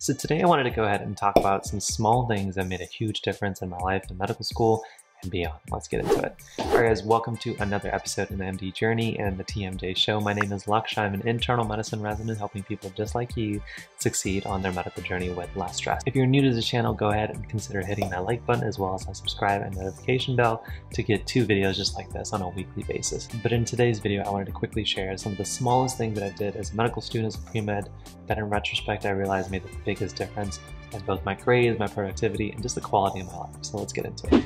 So today I wanted to go ahead and talk about some small things that made a huge difference in my life in medical school and beyond. Let's get into it. Alright guys, welcome to another episode in the MD Journey and the TMJ Show. My name is Laksh. I'm an internal medicine resident helping people just like you succeed on their medical journey with less stress. If you're new to the channel, go ahead and consider hitting that like button as well as that subscribe and notification bell to get 2 videos just like this on a weekly basis. But in today's video, I wanted to quickly share some of the smallest things that I did as a medical student, as a pre-med, that in retrospect I realized made the biggest difference in both my grades, my productivity, and just the quality of my life. So let's get into it.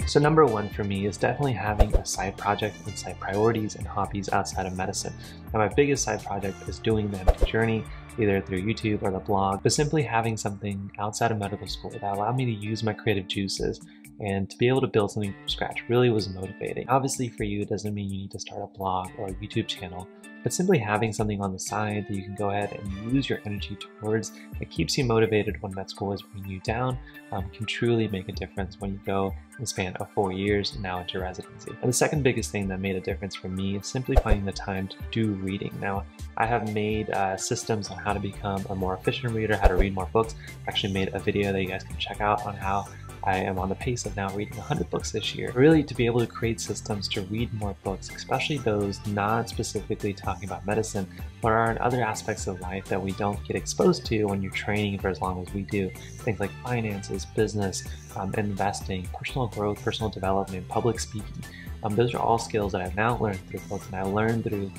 So number one for me is definitely having a side project and side priorities and hobbies outside of medicine. Now my biggest side project is doing the MD Journey, either through YouTube or the blog, but simply having something outside of medical school that allowed me to use my creative juices and to be able to build something from scratch really was motivating. Obviously for you, it doesn't mean you need to start a blog or a YouTube channel, but simply having something on the side that you can go ahead and use your energy towards that keeps you motivated when med school is bringing you down can truly make a difference when you go in the span of 4 years and now into residency. And the second biggest thing that made a difference for me is simply finding the time to do reading. Now, I have made systems on how to become a more efficient reader, how to read more books. I actually made a video that you guys can check out on how I am on the pace of now reading 100 books this year. Really, to be able to create systems to read more books, especially those not specifically talking about medicine, but are in other aspects of life that we don't get exposed to when you're training for as long as we do. Things like finances, business, investing, personal growth, personal development, public speaking. Those are all skills that I've now learned through books, and I learned through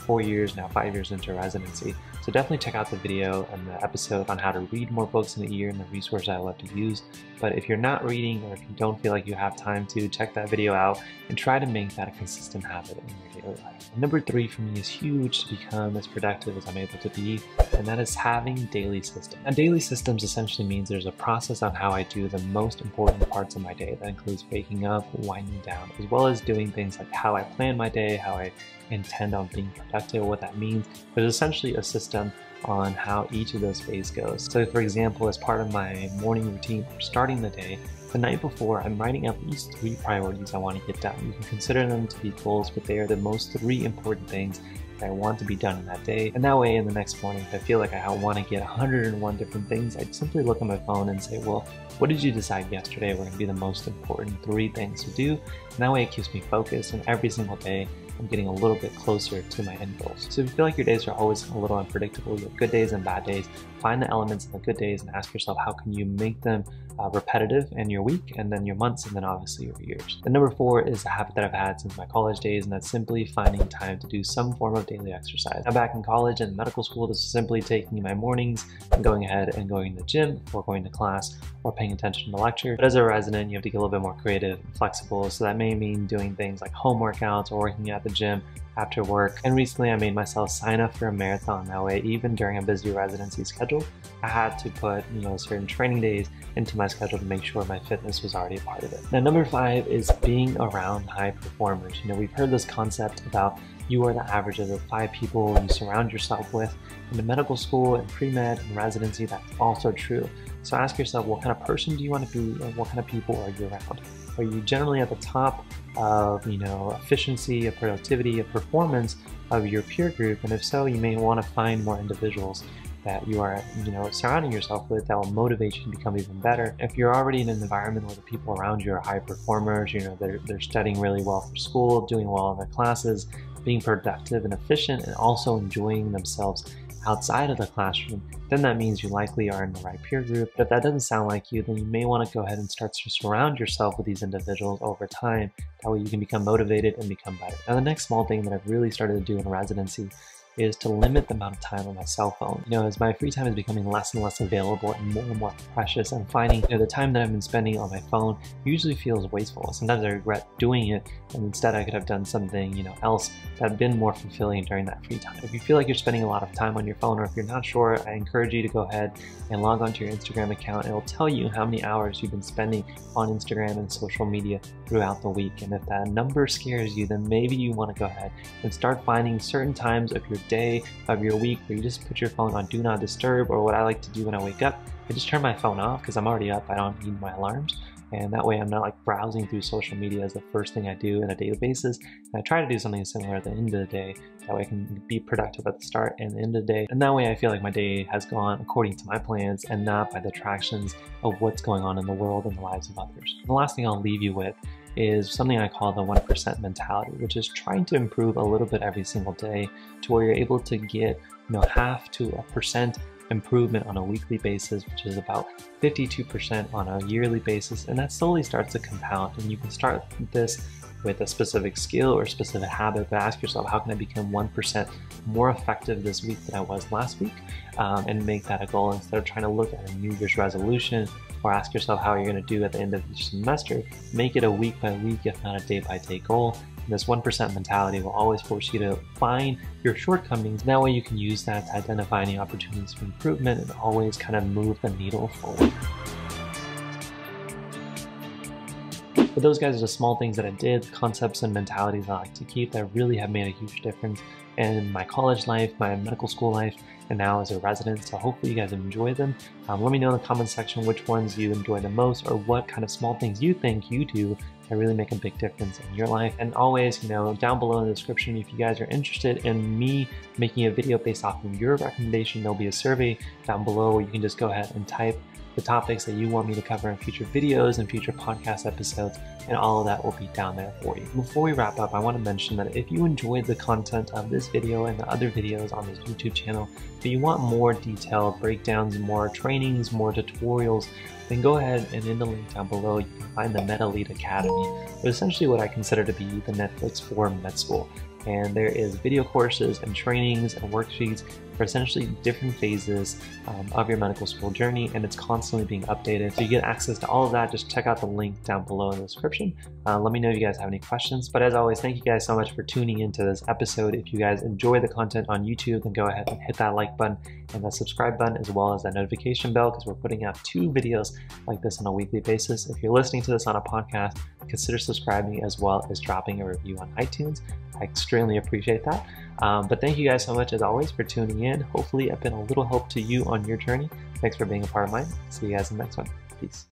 4 years, now 5 years into residency. So definitely check out the video and the episode on how to read more books in a year and the resources I love to use. But if you're not reading or if you don't feel like you have time to, check that video out and try to make that a consistent habit in your daily life. And number 3 for me is huge to become as productive as I'm able to be, and that is having daily systems. And daily systems essentially means there's a process on how I do the most important parts of my day. That includes waking up, winding down, as well as doing things like how I plan my day, how I intend on being productive, what that means. There's essentially a system on how each of those phases goes. So for example, as part of my morning routine for starting the day, the night before I'm writing at least 3 priorities I want to get done. You can consider them to be goals, but they are the most 3 important things that I want to be done in that day. And that way in the next morning, if I feel like I want to get 101 different things, I'd simply look at my phone and say, well, what did you decide yesterday were going to be the most important 3 things to do? And that way it keeps me focused, and every single day I'm getting a little bit closer to my end goals. So if you feel like your days are always a little unpredictable, you have good days and bad days, find the elements in the good days and ask yourself, how can you make them repetitive in your week, and then your months, and then obviously your years. And number 4 is a habit that I've had since my college days, and that's simply finding time to do some form of daily exercise. Now back in college and medical school, this is simply taking my mornings and going ahead and going to the gym or going to class or paying attention to lecture. But as a resident, you have to get a little bit more creative and flexible, so that may mean doing things like home workouts or working at the gym after work. And recently I made myself sign up for a marathon. That way, even during a busy residency schedule, I had to put certain training days into my schedule to make sure my fitness was already a part of it. Now number 5 is being around high performers. We've heard this concept about you are the average of the 5 people you surround yourself with. In the medical school and pre-med and residency, that's also true. So ask yourself, what kind of person do you want to be, and what kind of people are you around? Are you generally at the top of efficiency, of productivity, of performance of your peer group? And if so, you may want to find more individuals that you are surrounding yourself with that will motivate you to become even better. If you're already in an environment where the people around you are high performers, they're studying really well for school, doing well in their classes, being productive and efficient, and also enjoying themselves outside of the classroom, then that means you likely are in the right peer group. But if that doesn't sound like you, then you may want to go ahead and start to surround yourself with these individuals over time. That way you can become motivated and become better. Now the next small thing that I've really started to do in residency is to limit the amount of time on my cell phone. As my free time is becoming less and less available and more precious, I'm finding the time that I've been spending on my phone usually feels wasteful. Sometimes I regret doing it, and instead I could have done something else that had been more fulfilling during that free time. If you feel like you're spending a lot of time on your phone, or if you're not sure, I encourage you to go ahead and log onto your Instagram account. It will tell you how many hours you've been spending on Instagram and social media throughout the week. And if that number scares you, then maybe you want to go ahead and start finding certain times of your day, of your week, where you just put your phone on do not disturb, or what I like to do when I wake up, I just turn my phone off because I'm already up, I don't need my alarms. And that way I'm not like browsing through social media as the first thing I do on a daily basis. And I try to do something similar at the end of the day. That way I can be productive at the start and the end of the day. And that way I feel like my day has gone according to my plans and not by the distractions of what's going on in the world and the lives of others. And the last thing I'll leave you with is something I call the 1% mentality, which is trying to improve a little bit every single day to where you're able to get, half to 1% improvement on a weekly basis, which is about 52% on a yearly basis. And that slowly starts to compound. And you can start this with a specific skill or specific habit, but ask yourself, how can I become 1% more effective this week than I was last week? And make that a goal instead of trying to look at a New Year's resolution or ask yourself how you're going to do at the end of each semester. Make it a week by week, if not a day by day goal. And this 1% mentality will always force you to find your shortcomings. That way you can use that to identify any opportunities for improvement and always kind of move the needle forward. But those guys are the small things that I did, concepts and mentalities I like to keep that really have made a huge difference in my college life, my medical school life, and now as a resident. So hopefully you guys enjoy them. Let me know in the comment section which ones you enjoy the most or what kind of small things you think you do that really make a big difference in your life. And always, down below in the description, if you guys are interested in me making a video based off of your recommendation, there'll be a survey down below where you can just go ahead and type the topics that you want me to cover in future videos and future podcast episodes, and all of that will be down there for you. Before we wrap up, I want to mention that if you enjoyed the content of this video and the other videos on this YouTube channel, but you want more detailed breakdowns, more trainings, more tutorials, then go ahead and in the link down below, you can find the MedElite Academy, which is essentially what I consider to be the Netflix for med school. And there is video courses and trainings and worksheets for essentially different phases of your medical school journey, and it's constantly being updated. So you get access to all of that. Just check out the link down below in the description. Let me know if you guys have any questions. But as always, thank you guys so much for tuning into this episode. If you guys enjoy the content on YouTube, then go ahead and hit that like button and the subscribe button, as well as that notification bell, because we're putting out 2 videos like this on a weekly basis. If you're listening to this on a podcast, consider subscribing as well as dropping a review on iTunes. I extremely appreciate that. But thank you guys so much, as always, for tuning in. Hopefully I've been a little help to you on your journey. Thanks for being a part of mine. See you guys in the next one. Peace.